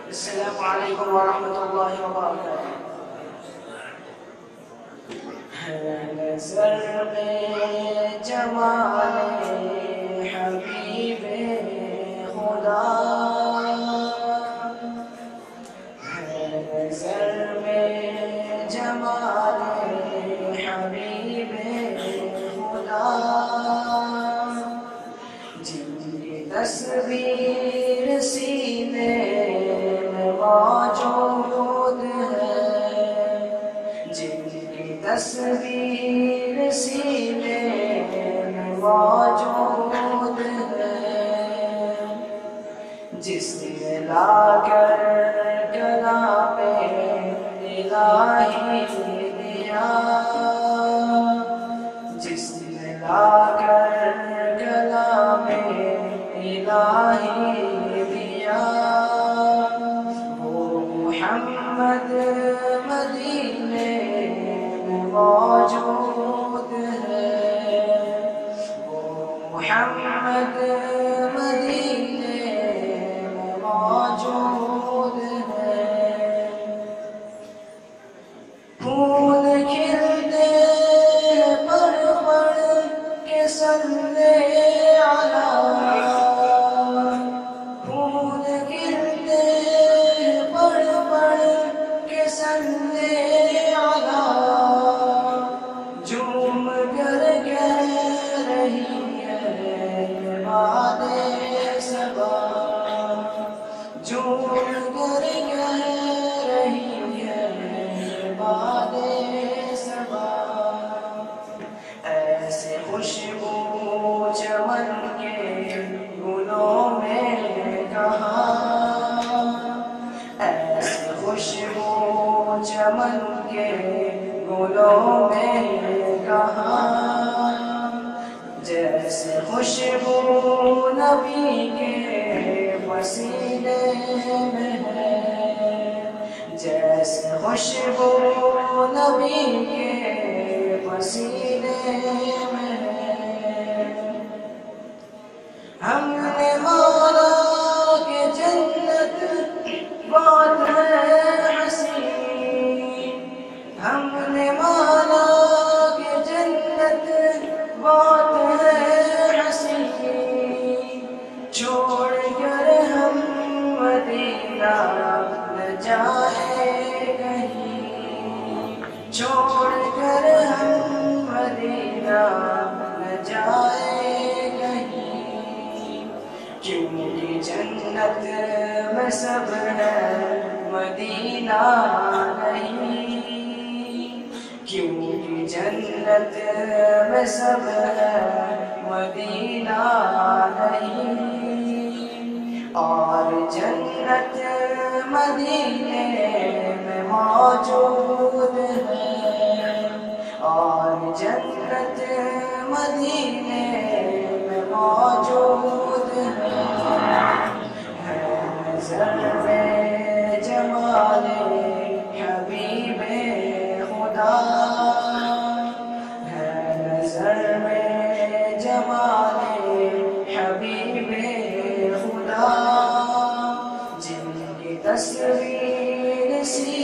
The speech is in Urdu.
السلام علیکم ورحمۃ اللہ وبرکاتہ۔ نظر میں جمال حبیب خدا، نظر میں جمال حبیب خدا، جن کی تصویر سینے میں موجود ہے، جن کی تصویر سینے میں موجود ہے، جس نے لا کر کلام الہی دیا، جس نے لا کر کلام الہی دیا، وہ محمد مدینے میں موجود ہے، وہ محمد مدینے میں موجود ہے۔ پھول کھلتے پر پڑھ کے صلی علی، پھول کھلتے پر پڑھ کے صلی علی، جھوم کر کہہ رہی ہے باد صبا، جھوم کر کہہ رہی ہے باد صبا، ایسے خوشبو چمن کے گلوں میں کہاں، ایسے خوشبو چمن کے گلوں میں کہاں، جیسے خوشبو نبی کے پسینے میں ہے، جیسے خوشبو نبی کے پسینے میں ہے۔ ہم نے مانا کہ جنت بہت ہے حسین، ہم نے مانا کہ جنت بہت ہے حسین، چھوڑ کر ہم مدینہ نہ جائیں کہیں، چھوڑ کر ہم مدینہ نہ جائیں کہیں، کیونکہ جنت میں سب ہے مدینہ نہیں، کیونکہ جنت میں سب ہے مدینہ نہیں، اور جنت مدینے میں موجود ہے، اور جنت مدینے میں موجود ہے۔ نظر میں جمال حبیب خدا، ہے نظر میں جمال حبیب خدا، جن کی تصویر سی